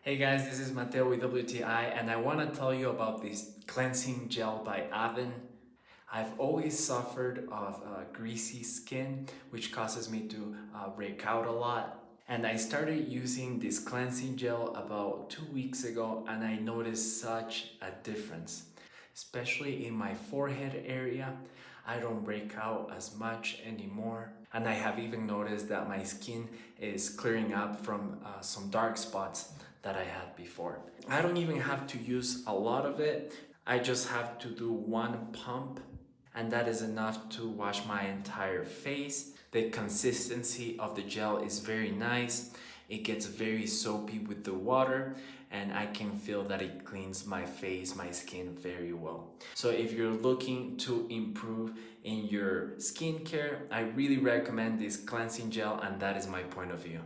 Hey guys, this is Mateo with WTI and I want to tell you about this cleansing gel by Avon. I've always suffered of greasy skin which causes me to break out a lot. And I started using this cleansing gel about 2 weeks ago and I noticed such a difference. Especially in my forehead area, I don't break out as much anymore. And I have even noticed that my skin is clearing up from some dark spots that I had before. I don't even have to use a lot of it. I just have to do one pump and that is enough to wash my entire face. The consistency of the gel is very nice. It gets very soapy with the water and I can feel that it cleans my face, my skin very well. So if you're looking to improve in your skincare, I really recommend this cleansing gel and that is my point of view.